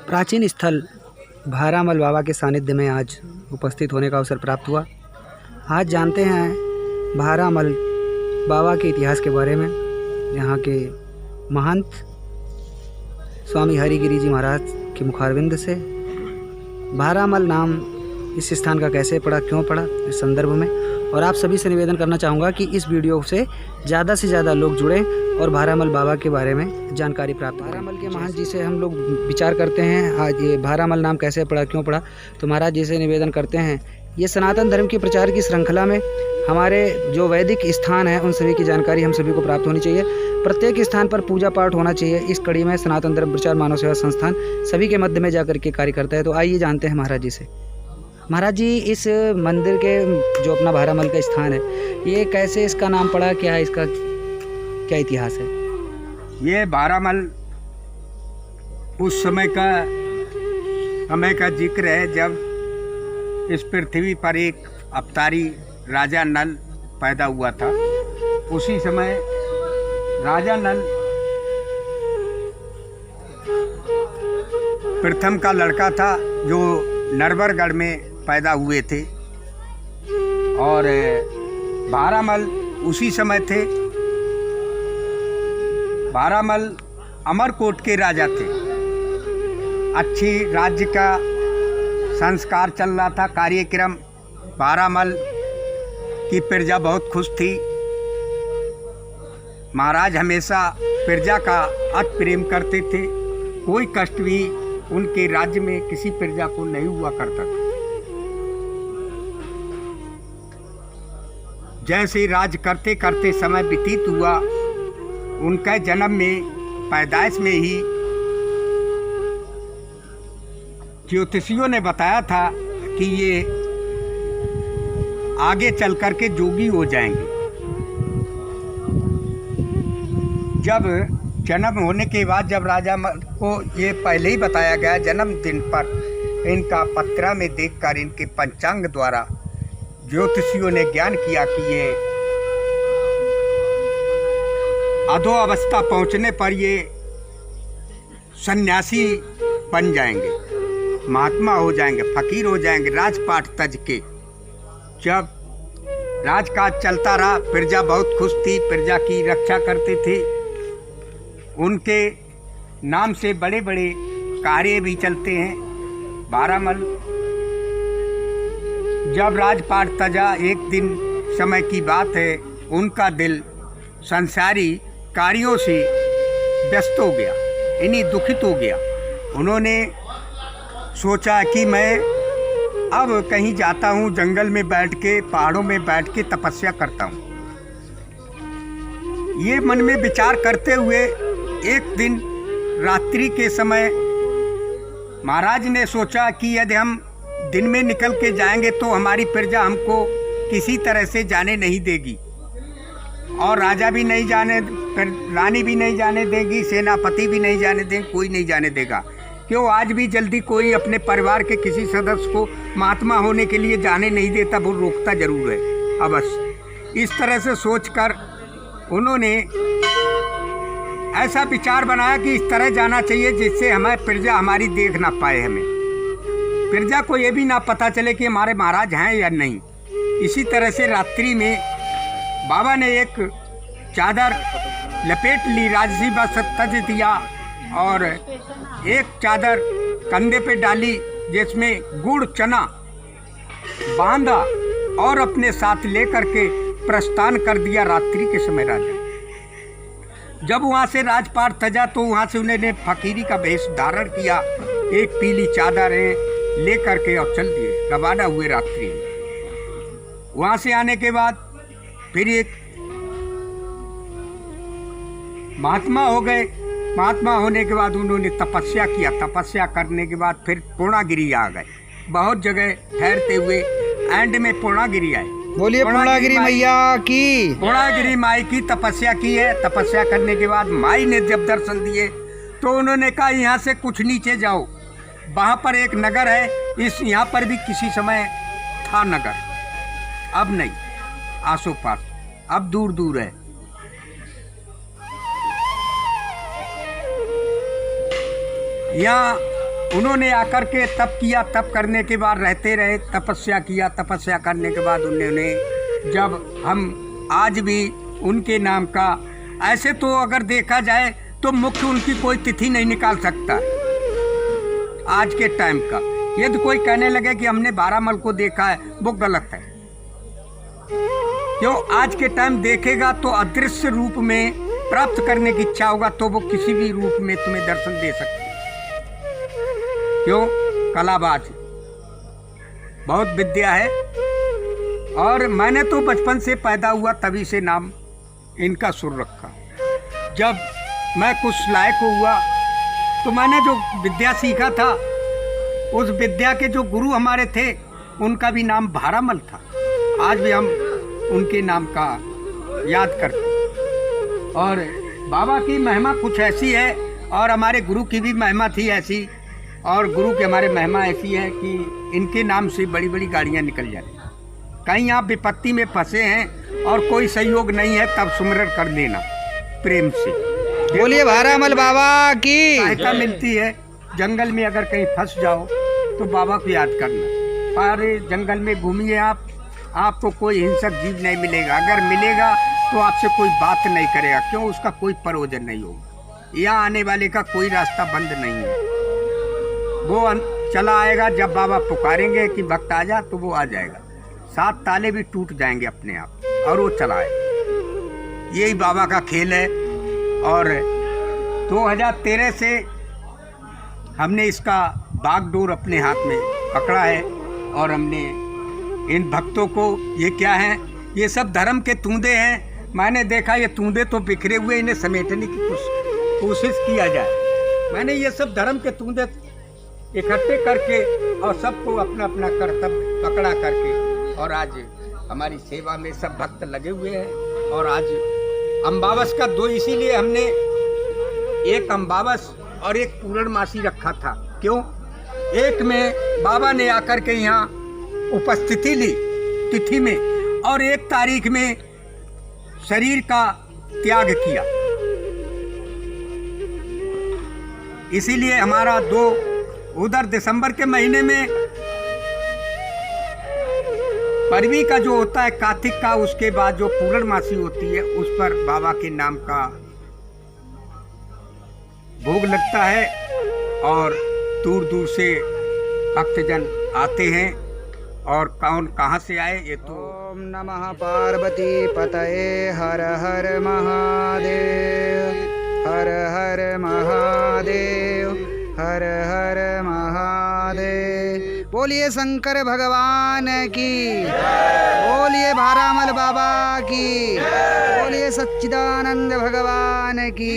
प्राचीन स्थल भारामल बाबा के सानिध्य में आज उपस्थित होने का अवसर प्राप्त हुआ। आज जानते हैं भारामल बाबा के इतिहास के बारे में। यहाँ के महंत स्वामी हरिगिरि जी महाराज के मुखारविंद से भारामल नाम इस स्थान का कैसे पड़ा, क्यों पड़ा, इस संदर्भ में। और आप सभी से निवेदन करना चाहूँगा कि इस वीडियो से ज़्यादा लोग जुड़ें और भारामल बाबा के बारे में जानकारी प्राप्त करें। भारामल के महंत जी से हम लोग विचार करते हैं आज ये भारामल नाम कैसे पड़ा, क्यों पड़ा। तो महाराज जी से निवेदन करते हैं, ये सनातन धर्म के प्रचार की श्रृंखला में हमारे जो वैदिक स्थान हैं उन सभी की जानकारी हम सभी को प्राप्त होनी चाहिए। प्रत्येक स्थान पर पूजा पाठ होना चाहिए। इस कड़ी में सनातन धर्म प्रचार मानव सेवा संस्थान सभी के मध्य में जाकर के कार्य करता है। तो आइए जानते हैं महाराज जी से। महाराज जी, इस मंदिर के जो अपना भारामल का स्थान है, ये कैसे इसका नाम पड़ा, क्या है इसका क्या इतिहास है? ये भारामल उस समय का जिक्र है जब इस पृथ्वी पर एक अवतारी राजा नल पैदा हुआ था। उसी समय राजा नल प्रथम का लड़का था जो नरवरगढ़ में पैदा हुए थे और भारामल उसी समय थे। भारामल अमरकोट के राजा थे। अच्छी राज्य का संस्कार चल रहा था, कार्यक्रम। भारामल की प्रजा बहुत खुश थी। महाराज हमेशा प्रजा का अति प्रेम करते थे। कोई कष्ट भी उनके राज्य में किसी प्रजा को नहीं हुआ करता था। जैसे राज करते करते समय व्यतीत हुआ, उनके जन्म में पैदाइश में ही ज्योतिषियों ने बताया था कि ये आगे चल कर के जोगी हो जाएंगे। जब जन्म होने के बाद जब राजा को ये पहले ही बताया गया, जन्मदिन पर इनका पत्रा में देखकर इनके पंचांग द्वारा ज्योतिषियों ने ज्ञान किया कि ये अधो अवस्था पहुंचने पर ये सन्यासी बन जाएंगे, महात्मा हो जाएंगे, फकीर हो जाएंगे, राजपाट तज के। जब राजकाज चलता रहा, प्रजा बहुत खुश थी, प्रजा की रक्षा करते थे। उनके नाम से बड़े बड़े कार्य भी चलते हैं। भारामल जब राजपाट तजा, एक दिन समय की बात है, उनका दिल संसारी कार्यों से व्यस्त हो गया, इन्हीं दुखित हो गया। उन्होंने सोचा कि मैं अब कहीं जाता हूँ, जंगल में बैठ के, पहाड़ों में बैठ के तपस्या करता हूँ। ये मन में विचार करते हुए एक दिन रात्रि के समय महाराज ने सोचा कि यदि हम दिन में निकल के जाएंगे तो हमारी प्रजा हमको किसी तरह से जाने नहीं देगी और राजा भी नहीं जाने, रानी भी नहीं जाने देगी, सेनापति भी नहीं जाने देंगे, कोई नहीं जाने देगा। क्यों आज भी जल्दी कोई अपने परिवार के किसी सदस्य को महात्मा होने के लिए जाने नहीं देता, वो रोकता जरूर है अवश्य। इस तरह से सोचकर उन्होंने ऐसा विचार बनाया कि इस तरह जाना चाहिए जिससे हमें प्रजा हमारी देख ना पाए, हमें प्रजा को ये भी ना पता चले कि हमारे महाराज हैं या नहीं। इसी तरह से रात्रि में बाबा ने एक चादर लपेट ली, राजसी बस तज दिया और एक चादर कंधे पे डाली जिसमें गुड़ चना बांधा और अपने साथ लेकर के प्रस्थान कर दिया रात्रि के समय। राजा जब वहाँ से राजपाट तजा तो वहाँ से उन्होंने फकीरी का वेश धारण किया, एक पीली चादर है लेकर के और चल दिए, रवाना हुए रात्रि में। वहाँ से आने के बाद फिर एक महात्मा हो गए। महात्मा होने के बाद उन्होंने तपस्या किया, तपस्या करने के बाद फिर पूर्णागिरी आ गए। बहुत जगह ठहरते हुए एंड में पूर्णागिरी आए। बोलिए पूर्णागिरी मैया की। पूर्णागिरी माई की तपस्या की है। तपस्या करने के बाद माई ने जब दर्शन दिए तो उन्होंने कहा यहाँ से कुछ नीचे जाओ, वहाँ पर एक नगर है, इस यहाँ पर भी किसी समय था नगर, अब नहीं, आसो पास, अब दूर दूर है। यहाँ उन्होंने आकर के तप किया, तप करने के बाद रहते रहे, तपस्या किया, तपस्या करने के बाद उन्होंने जब हम आज भी उनके नाम का, ऐसे तो अगर देखा जाए तो मुख्य उनकी कोई तिथि नहीं निकाल सकता आज के टाइम का। यदि कोई कहने लगे कि हमने बारामल को देखा है, वो गलत है। क्यों? आज के टाइम देखेगा तो अदृश्य रूप में प्राप्त करने की इच्छा होगा तो वो किसी भी रूप में तुम्हें दर्शन दे सकते। क्यों? कलाबाज बहुत विद्या है। और मैंने तो बचपन से पैदा हुआ तभी से नाम इनका सुर रखा। जब मैं कुछ लायक हुआ तो मैंने जो विद्या सीखा था, उस विद्या के जो गुरु हमारे थे उनका भी नाम भारामल था। आज भी हम उनके नाम का याद करते हैं। और बाबा की महिमा कुछ ऐसी है और हमारे गुरु की भी महिमा थी ऐसी, और गुरु की हमारे महिमा ऐसी है कि इनके नाम से बड़ी बड़ी गाड़ियाँ निकल जाती। कहीं आप विपत्ति में फंसे हैं और कोई सहयोग नहीं है, तब सुमिरन कर लेना प्रेम से। बोलिए भारामल बाबा की सहायता मिलती है। जंगल में अगर कहीं फंस जाओ तो बाबा को याद करना। सारे जंगल में घूमिए आप, आपको कोई हिंसक जीव नहीं मिलेगा। अगर मिलेगा तो आपसे कोई बात नहीं करेगा। क्यों? उसका कोई प्रयोजन नहीं होगा। यहाँ आने वाले का कोई रास्ता बंद नहीं है। वो चला आएगा, जब बाबा पुकारेंगे कि भक्त आ जा तो वो आ जाएगा। 7 ताले भी टूट जाएंगे अपने आप और वो चला आएगा। यही बाबा का खेल है। और 2013 से हमने इसका बागडोर अपने हाथ में पकड़ा है और हमने इन भक्तों को, ये क्या है, ये सब धर्म के तूंदे हैं। मैंने देखा ये तूंदे तो बिखरे हुए, इन्हें समेटने की कोशिश किया जाए। मैंने ये सब धर्म के तूंदे इकट्ठे करके और सबको अपना अपना कर्तव्य पकड़ा करके, और आज हमारी सेवा में सब भक्त लगे हुए हैं। और आज अम्बावस का 2, इसीलिए हमने एक अम्बावस और एक पूर्णमासी रखा था। क्यों? एक में बाबा ने आकर के यहाँ उपस्थिति ली तिथि में, और 1 तारीख में शरीर का त्याग किया। इसीलिए हमारा 2 उधर दिसंबर के महीने में परवी का जो होता है कार्तिक का, उसके बाद जो पूर्णमासी होती है उस पर बाबा के नाम का भोग लगता है और दूर दूर से भक्तजन आते हैं। और कौन कहाँ से आए ये तो। ओम नमः पार्वती पतये हर हर महादेव, हर हर महादेव, हर हर महादेव। बोलिए शंकर भगवान की, बोलिए भारामल बाबा की, बोलिए सच्चिदानंद भगवान की।